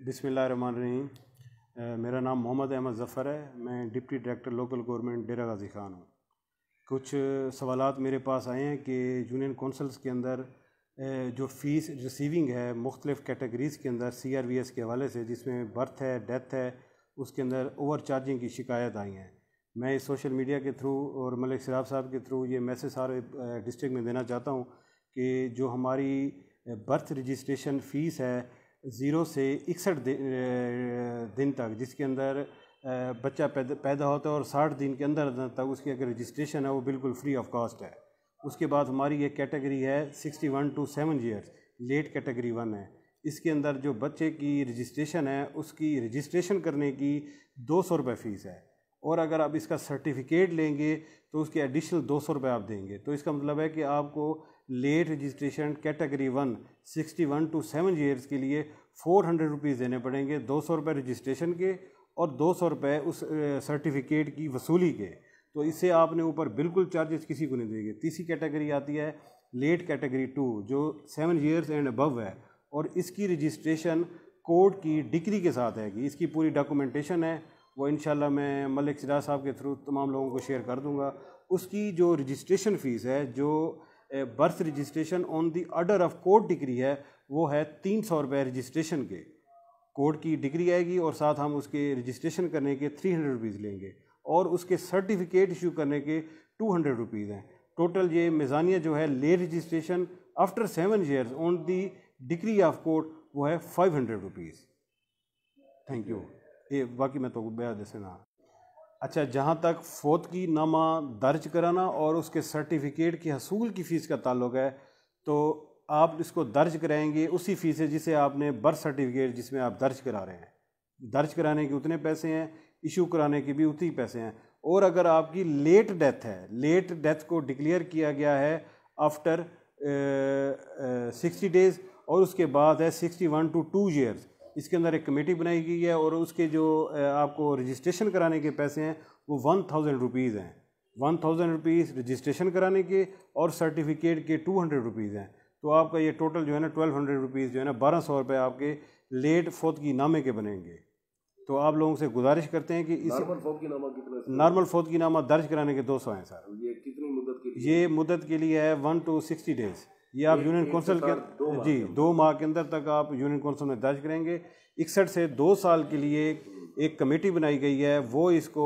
बिस्मिल्लाहिर्रहमानिर्रहीम। मेरा नाम मोहम्मद अहमद ज़फ़र है। मैं डिप्टी डायरेक्टर लोकल गवर्नमेंट डेरा गाज़ी ख़ान हूँ। कुछ सवालात मेरे पास आए हैं कि यूनियन कौंसल्स के अंदर जो फ़ीस रिसीविंग है मुख्तलिफ़ कैटेगरीज़ के अंदर CRVS के हवाले से, जिसमें बर्थ है, डेथ है, उसके अंदर ओवर चार्जिंग की शिकायत आई हैं। मैं इस सोशल मीडिया के थ्रू और मलिक सिराब साहब के थ्रू ये मैसेज सारे डिस्ट्रिक्ट में देना चाहता हूँ कि जो हमारी बर्थ रजिस्ट्रेशन फ़ीस है 0 से 61 दिन तक, जिसके अंदर बच्चा पैदा होता है और 60 दिन के अंदर तक उसकी अगर रजिस्ट्रेशन है वो बिल्कुल फ्री ऑफ कॉस्ट है। उसके बाद हमारी एक कैटेगरी है 61 to 7 ईयर्स, लेट कैटेगरी 1 है। इसके अंदर जो बच्चे की रजिस्ट्रेशन है उसकी रजिस्ट्रेशन करने की 200 रुपये फ़ीस है, और अगर आप इसका सर्टिफिकेट लेंगे तो उसके एडिशनल 200 रुपये आप देंगे। तो इसका मतलब है कि आपको late registration category 1 61 to 7 years के लिए 400 रुपीज़ देने पड़ेंगे, 200 रुपये रजिस्ट्रेशन के और 200 रुपये उस सर्टिफिकेट की वसूली के। तो इससे आपने ऊपर बिल्कुल चार्जेस किसी को नहीं देंगे। तीसरी कैटेगरी आती है लेट कैटेगरी 2 जो 7 ईयर्स एंड अबव है, और इसकी रजिस्ट्रेशन कोर्ट की डिग्री के साथ है कि इसकी पूरी डॉक्यूमेंटेशन है, वो इंशाल्लाह मैं मलिक सिराज साहब के थ्रू तमाम लोगों को शेयर कर दूंगा। उसकी जो रजिस्ट्रेशन फ़ीस है, जो birth registration on the order of court degree है, वो है 300 रुपये रजिस्ट्रेशन के। कोर्ट की डिग्री आएगी और साथ हम उसके रजिस्ट्रेशन करने के 300 रुपीज़ लेंगे, और उसके सर्टिफिकेट इशू करने के 200 रुपीज़ हैं। टोटल ये मिज़ानिया जो है ले registration after 7 years on the degree of court वो है 500 रुपीज़। Thank you. ये बाकी मैं तो बया जैसे ना। अच्छा, जहाँ तक फौतगी नामा दर्ज कराना और उसके सर्टिफिकेट की हसूल की फ़ीस का ताल्लुक़ है, तो आप इसको दर्ज कराएंगे उसी फ़ीस से जिसे आपने बर्थ सर्टिफिकेट जिसमें आप दर्ज करा रहे हैं, दर्ज कराने के उतने पैसे हैं, इशू कराने के भी उतने ही पैसे हैं। और अगर आपकी लेट डेथ है, लेट डेथ को डिक्लेयर किया गया है आफ्टर 60 डेज़ और उसके बाद है 61 to 2 ईयर्स, इसके अंदर एक कमेटी बनाई गई है, और उसके जो आपको रजिस्ट्रेशन कराने के पैसे हैं वो 1000 रुपीज़ हैं। 1000 रुपीज़ रजिस्ट्रेशन कराने के और सर्टिफिकेट के 200 रुपीज़ हैं। तो आपका ये टोटल जो है ना 1200 रुपीज़ जो है ना 1200 रुपये आपके लेट फौतगी नामे के बनेंगे। तो आप लोगों से गुजारिश करते हैं कि इस नॉर्मल फौतगी नामा दर्ज कराने के 200 हैं सर। ये कितनी मुद्दत के लिए? ये मुद्दत के लिए है 1 to 60 डेज़। ये आप यूनियन कौंसिल के 2 माह के अंदर तक आप यूनियन कौंसिल में दर्ज करेंगे। 61 से 2 साल के लिए एक कमेटी बनाई गई है, वो इसको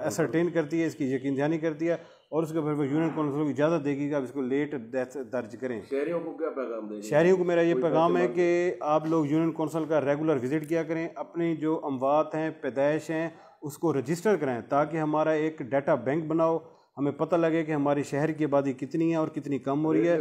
असरटेन करती है, इसकी यकीन दहानी करती है, और उसके बाद यूनियन कौंसिल को इजाज़त देगी कि आप इसको लेट डेथ दर्ज करें। शहरियों को क्या पैगाम देंगे? शहरियों को मेरा ये पैगाम है कि आप लोग यूनियन कौंसिल का रेगुलर विज़िट किया करें, अपनी जो अमवात हैं, पैदाइश हैं, उसको रजिस्टर कराएं, ताकि हमारा एक डाटा बैंक बनाओ, हमें पता लगे कि हमारी शहर की आबादी कितनी है और कितनी कम हो रही है।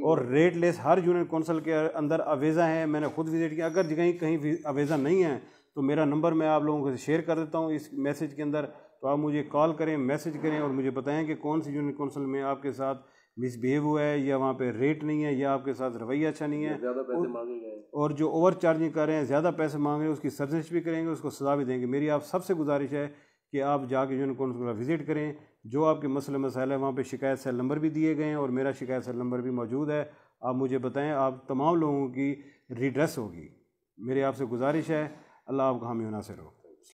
और रेट लेस हर यूनियन कौंसिल के अंदर अवेज़ा है, मैंने खुद विज़िट किया। अगर कहीं कहीं अवेज़ा नहीं है तो मेरा नंबर मैं आप लोगों को शेयर कर देता हूँ इस मैसेज के अंदर, तो आप मुझे कॉल करें, मैसेज करें और मुझे बताएं कि कौन सी यूनियन कौंसिल में आपके साथ मिसबिहेव हुआ है, या वहाँ पे रेट नहीं है, या आपके साथ रवैया अच्छा नहीं है, ज़्यादा पैसे मांगे गए, और जो ओवर चार्जिंग कर रहे हैं, ज़्यादा पैसे मांग रहे हैं, उसकी सर्जिश भी करेंगे, उसको सज़ा भी देंगे। मेरी आप सबसे गुजारिश है कि आप जाके यूनियन कौंसिल का विज़िट करें। जो आपके मसले मसाइल है वहाँ पे शिकायत सेल नंबर भी दिए गए हैं, और मेरा शिकायत सेल नंबर भी मौजूद है। आप मुझे बताएं, आप तमाम लोगों की रिड्रेस होगी। मेरी आपसे गुजारिश है, अल्लाह आपका हामी नासिर हो।